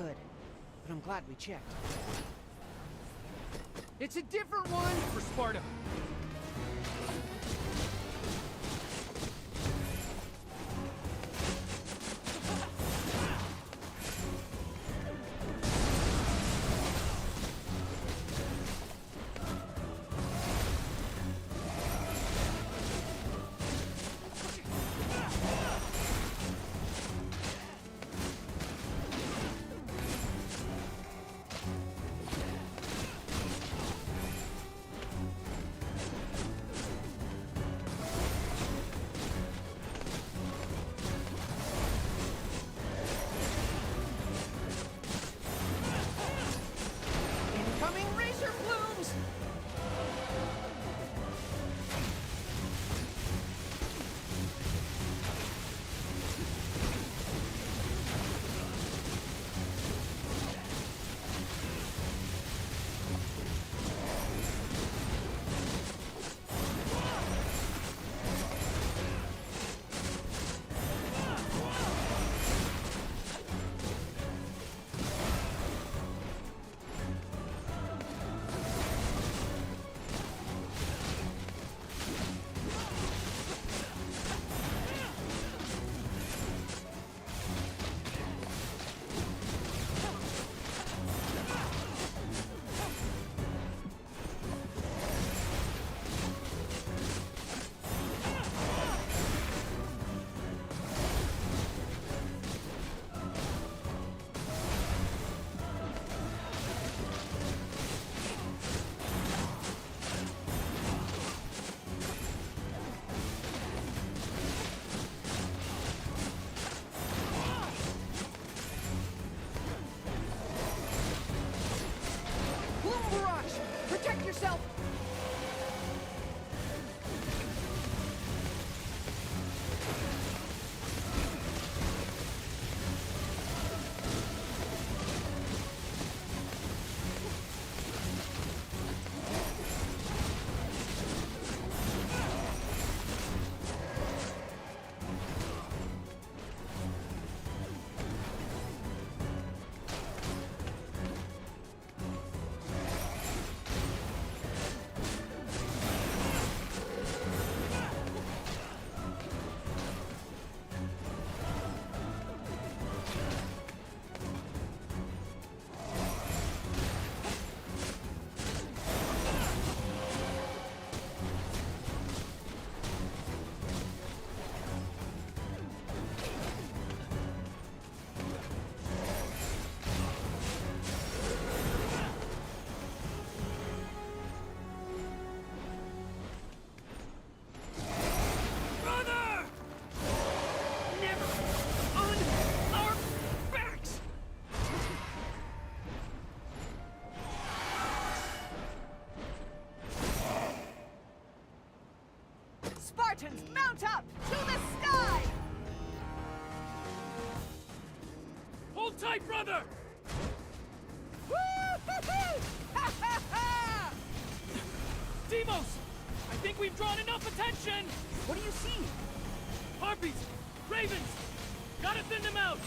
Speaker 17: could. But I'm glad we checked.
Speaker 18: It's a different one for Sparta.
Speaker 17: Incoming razor plumes! Plume barrage! Protect yourself! Brother! Never on our backs!
Speaker 19: Spartans, mount up! To the sky!
Speaker 18: Hold tight, brother!
Speaker 19: Woo-hoo-hoo! Ha ha ha!
Speaker 18: Demos! I think we've drawn enough attention!
Speaker 17: What do you see?
Speaker 18: Harpies! Ravens! Gotta thin them out!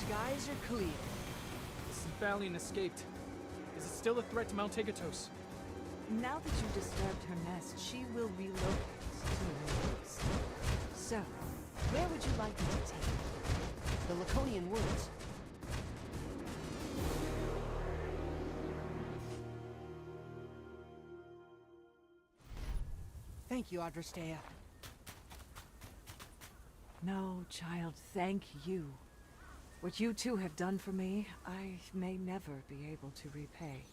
Speaker 17: Skies are clear.
Speaker 18: The Cephalian escaped. Is it still a threat to Mount Tegetos?
Speaker 19: Now that you've disturbed her nest, she will relocate to her nest. So, where would you like me to take her?
Speaker 17: The Laconian woods. Thank you, Adrastea.
Speaker 19: No, child, thank you. What you two have done for me, I may never be able to repay.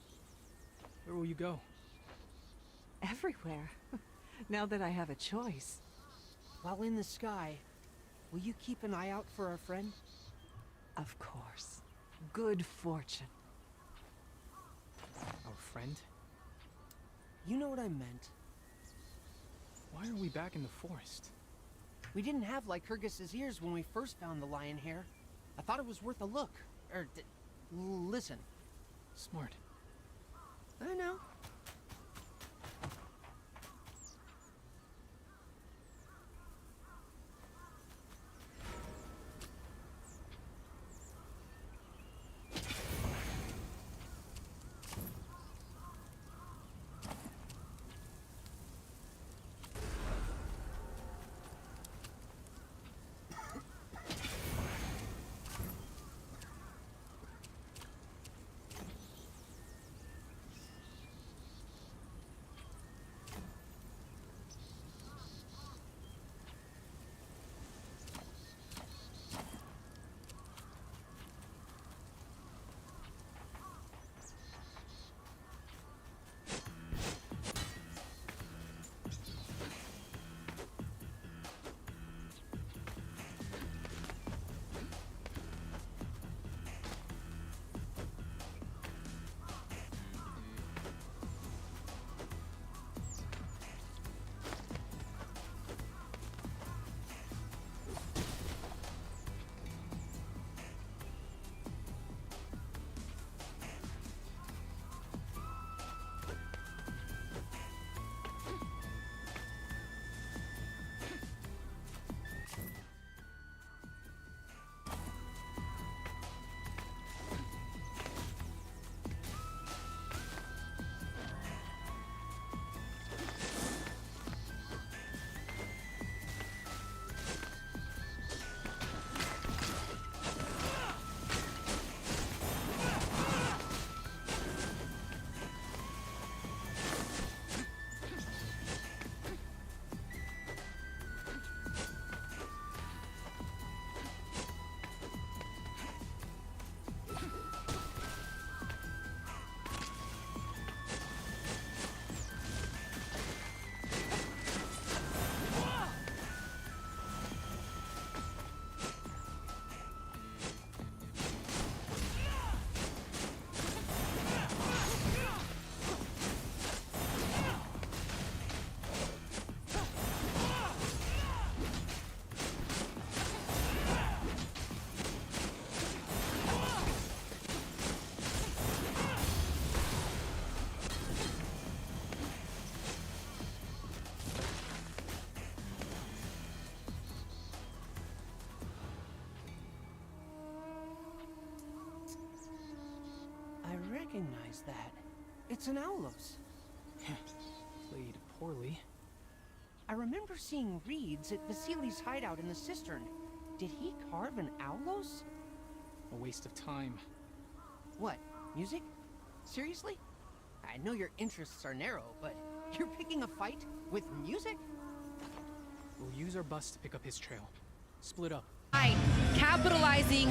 Speaker 18: Where will you go?
Speaker 19: Everywhere. Now that I have a choice.
Speaker 17: While in the sky, will you keep an eye out for our friend?
Speaker 19: Of course. Good fortune
Speaker 18: friend?
Speaker 17: You know what I meant.
Speaker 18: Why are we back in the forest?
Speaker 17: We didn't have Lycurgus's ears when we first found the lion hair. I thought it was worth a look. Listen.
Speaker 18: Smart.
Speaker 17: I know. Recognize that. It's an Aulos.
Speaker 18: Played poorly.
Speaker 17: I remember seeing reeds at Vasily's hideout in the cistern. Did he carve an Aulos?
Speaker 18: A waste of time.
Speaker 17: What? Music? Seriously? I know your interests are narrow, but you're picking a fight with music?
Speaker 18: We'll use our bus to pick up his trail. Split up.
Speaker 2: Right, capitalizing.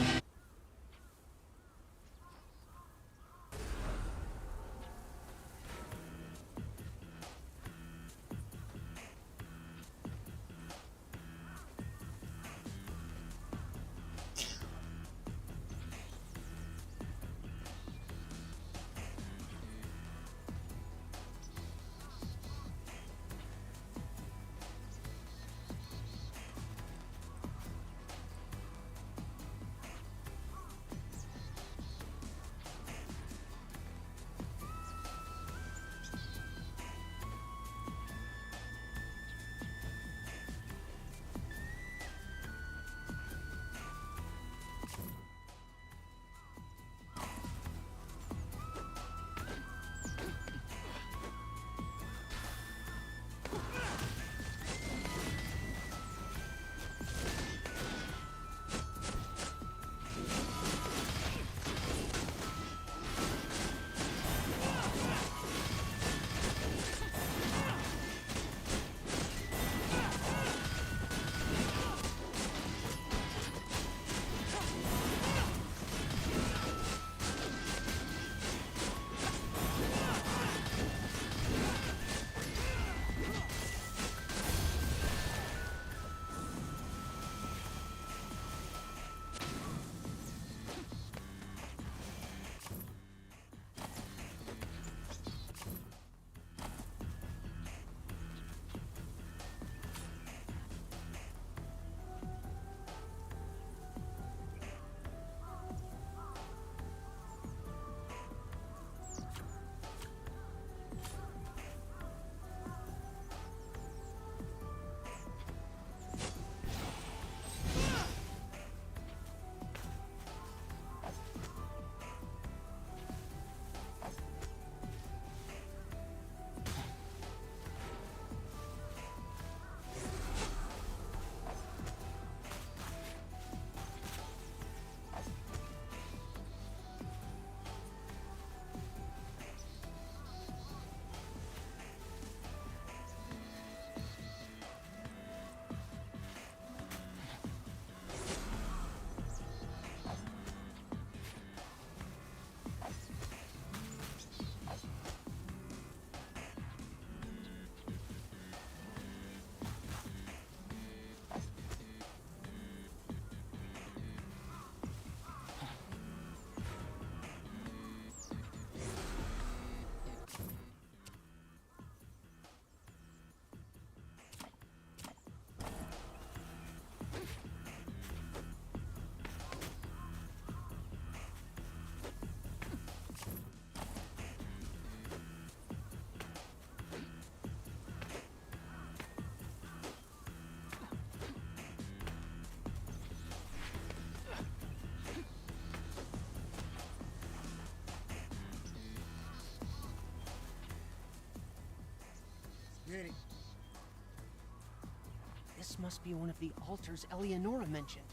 Speaker 17: must be one of the altars Eleonora mentioned.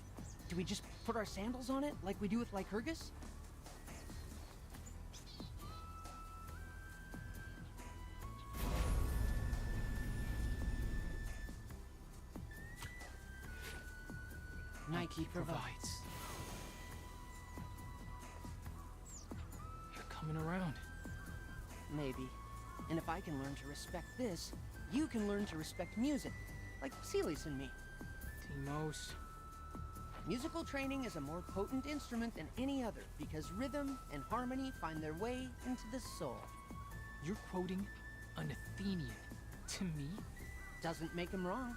Speaker 17: Do we just put our sandals on it, like we do with Lycurgus? Nike provides.
Speaker 18: You're coming around.
Speaker 17: Maybe. And if I can learn to respect this, you can learn to respect music, like Celis and me.
Speaker 18: Timos.
Speaker 17: Musical training is a more potent instrument than any other because rhythm and harmony find their way into the soul.
Speaker 18: You're quoting an Athenian to me?
Speaker 17: Doesn't make him wrong.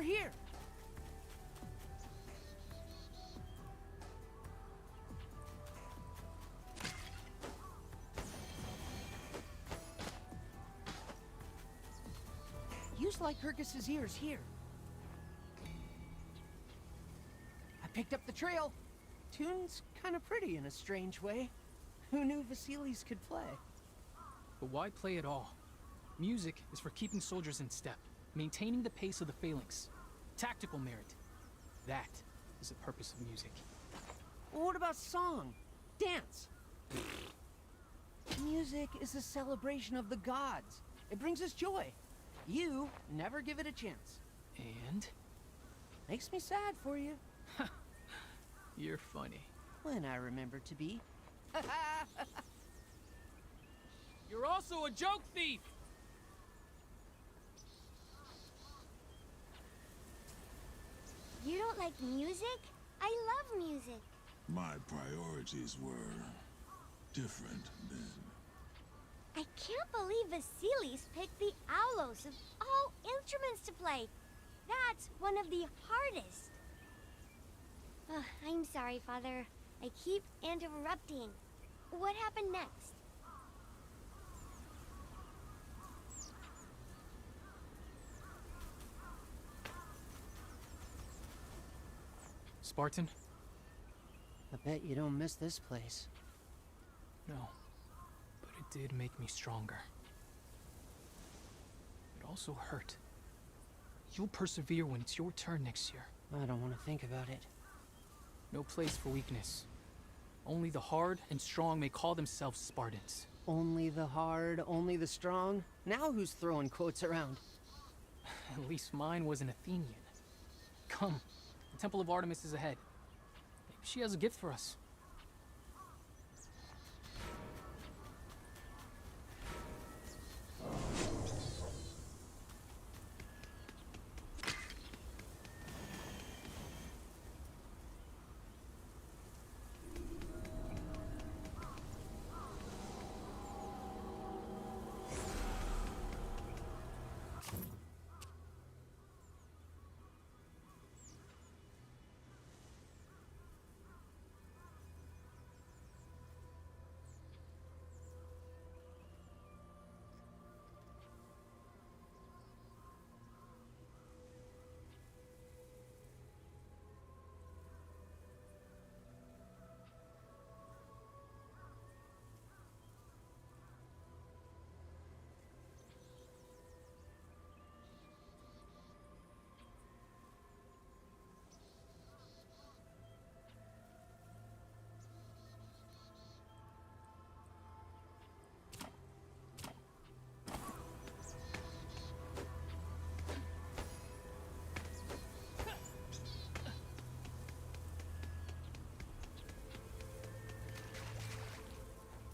Speaker 17: over here. Use Lycurgus's ears here. I picked up the trail. Tune's kind of pretty in a strange way. Who knew Vasilis could play?
Speaker 18: But why play at all? Music is for keeping soldiers in step, maintaining the pace of the phalanx. Tactical merit. That is the purpose of music.
Speaker 17: Well, what about song? Dance? Music is a celebration of the gods. It brings us joy. You never give it a chance.
Speaker 18: And?
Speaker 17: Makes me sad for you.
Speaker 18: You're funny.
Speaker 17: When I remember to be.
Speaker 18: You're also a joke thief!
Speaker 4: You don't like music? I love music.
Speaker 20: My priorities were different then.
Speaker 4: I can't believe Vasilis picked the aulos of all instruments to play. That's one of the hardest. Ugh, I'm sorry, Father. I keep interrupting. What happened next?
Speaker 18: Spartan?
Speaker 17: I bet you don't miss this place.
Speaker 18: No. But it did make me stronger. It also hurt. You'll persevere when it's your turn next year.
Speaker 17: I don't want to think about it.
Speaker 18: No place for weakness. Only the hard and strong may call themselves Spartans.
Speaker 17: Only the hard, only the strong? Now who's throwing quotes around?
Speaker 18: At least mine was an Athenian. Come, the Temple of Artemis is ahead. Maybe she has a gift for us.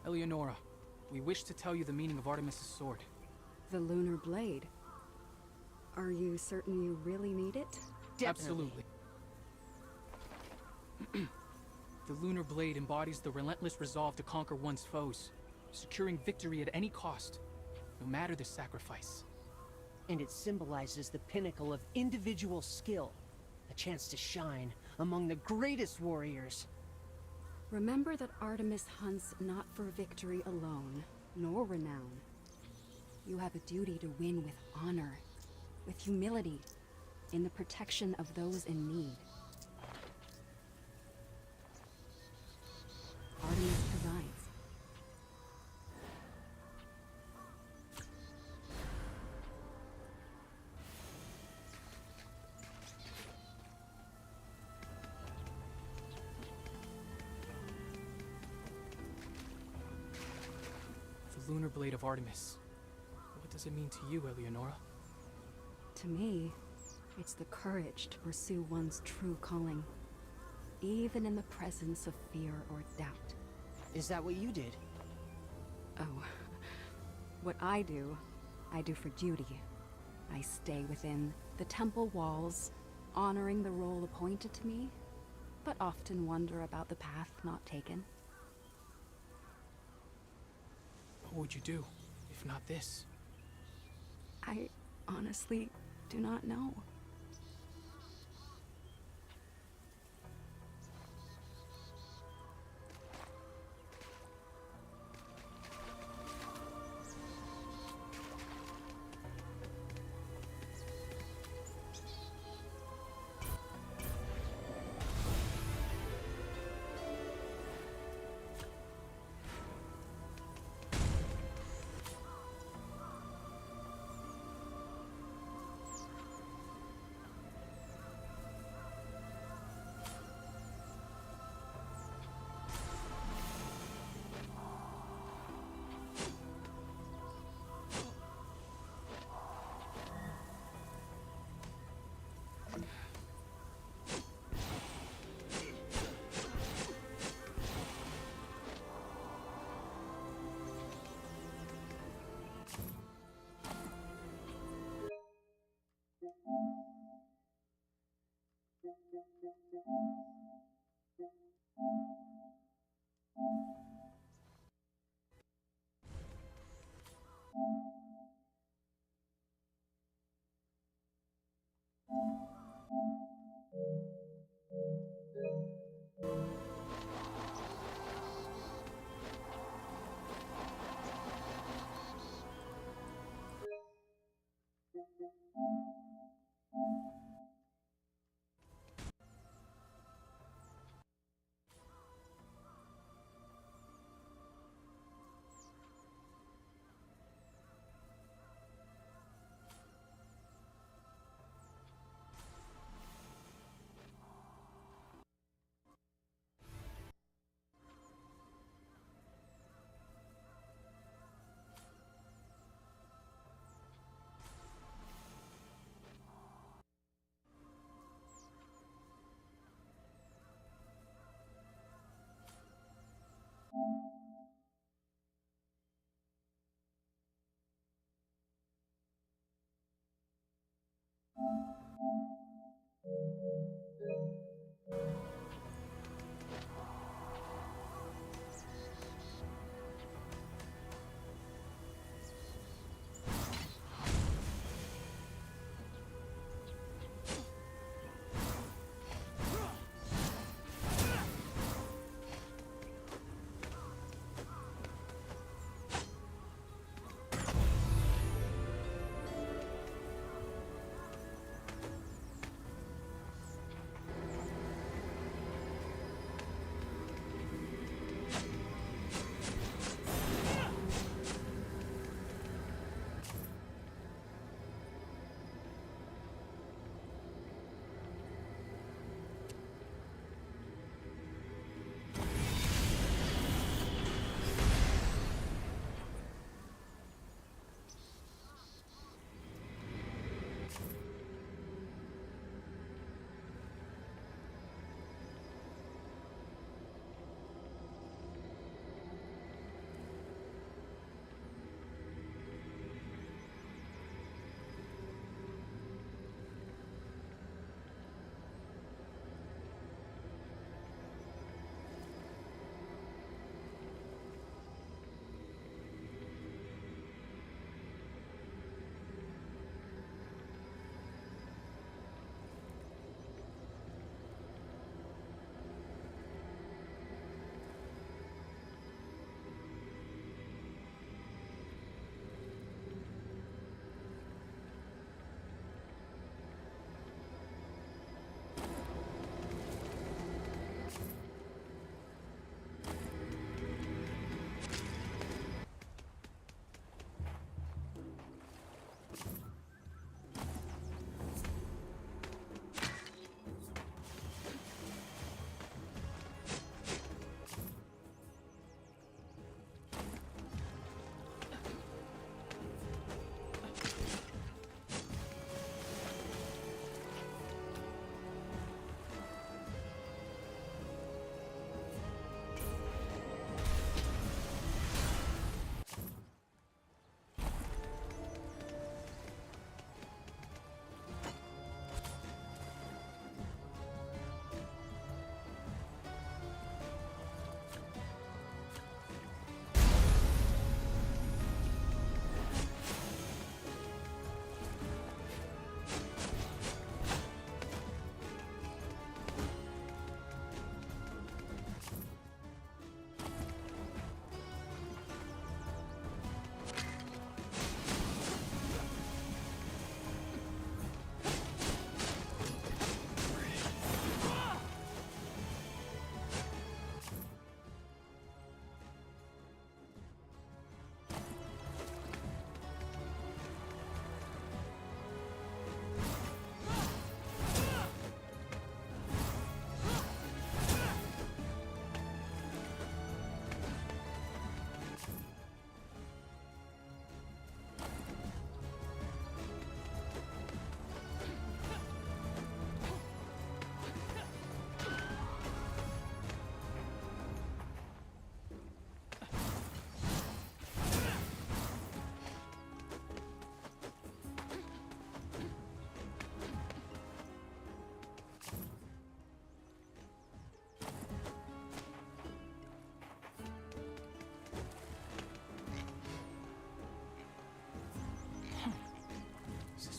Speaker 18: Eleonora, we wish to tell you the meaning of Artemis' sword.
Speaker 21: The lunar blade. Are you certain you really need it?
Speaker 18: Absolutely. The lunar blade embodies the relentless resolve to conquer one's foes, securing victory at any cost, no matter the sacrifice.
Speaker 17: And it symbolizes the pinnacle of individual skill, a chance to shine among the greatest warriors.
Speaker 21: Remember that Artemis hunts not for victory alone, nor renown. You have a duty to win with honor, with humility, in the protection of those in need. Artemis provides.
Speaker 18: The lunar blade of Artemis. What does it mean to you, Eleonora?
Speaker 21: To me, it's the courage to pursue one's true calling, even in the presence of fear or doubt.
Speaker 17: Is that what you did?
Speaker 21: Oh, what I do for duty. I stay within the temple walls, honoring the role appointed to me, but often wonder about the path not taken.
Speaker 18: What would you do, if not this?
Speaker 21: I honestly do not know.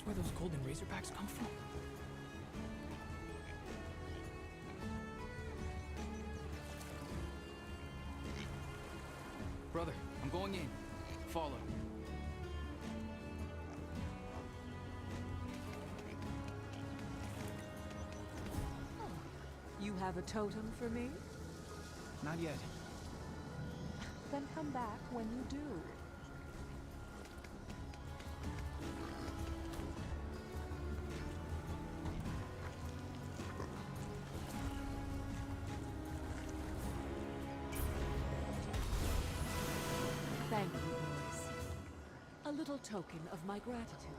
Speaker 18: where those golden Razorbacks come from? Brother, I'm going in. Follow.
Speaker 19: You have a totem for me?
Speaker 18: Not yet.
Speaker 19: Then come back when you do. Thank you, boys. A little token of my gratitude.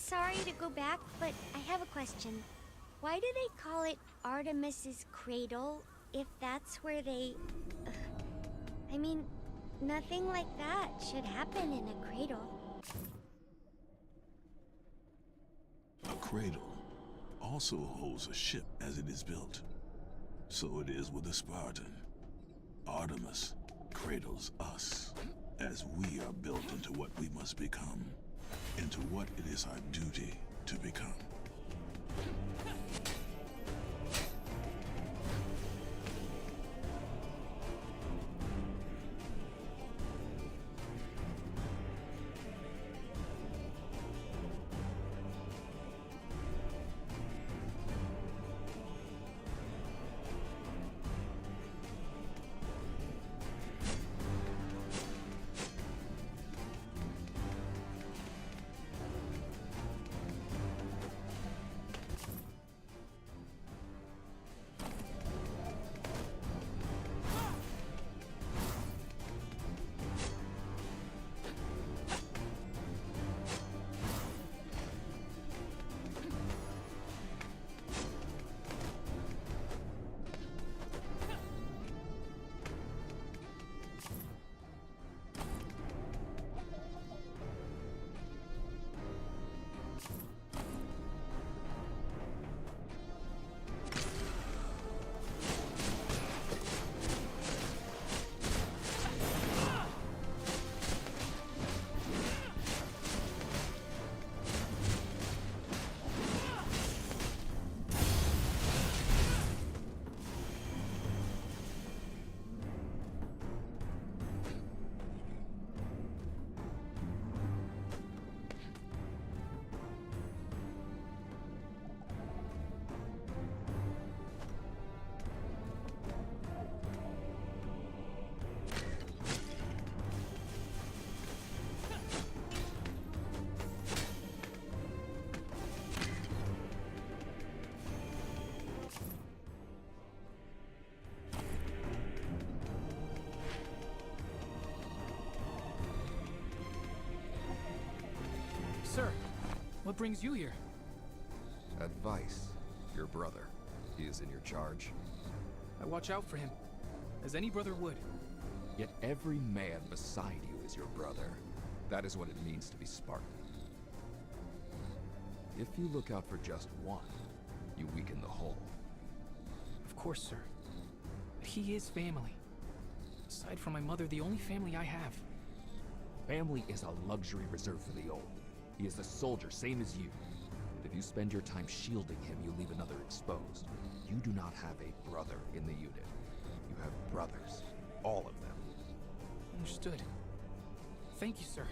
Speaker 4: sorry to go back, but I have a question. Why do they call it Artemis's Cradle if that's where they... I mean, nothing like that should happen in a cradle.
Speaker 20: A cradle also holds a ship as it is built. So it is with a Spartan. Artemis cradles us as we are built into what we must become, into what it is our duty to become.
Speaker 18: Sir, what brings you here?
Speaker 6: Advice. Your brother. He is in your charge.
Speaker 18: I watch out for him, as any brother would.
Speaker 6: Yet every man beside you is your brother. That is what it means to be Spartan. If you look out for just one, you weaken the whole.
Speaker 18: Of course, sir. But he is family. Aside from my mother, the only family I have.
Speaker 6: Family is a luxury reserved for the old. He is a soldier, same as you. But if you spend your time shielding him, you leave another exposed. You do not have a brother in the unit. You have brothers. All of them.
Speaker 18: Understood. Thank you, sir.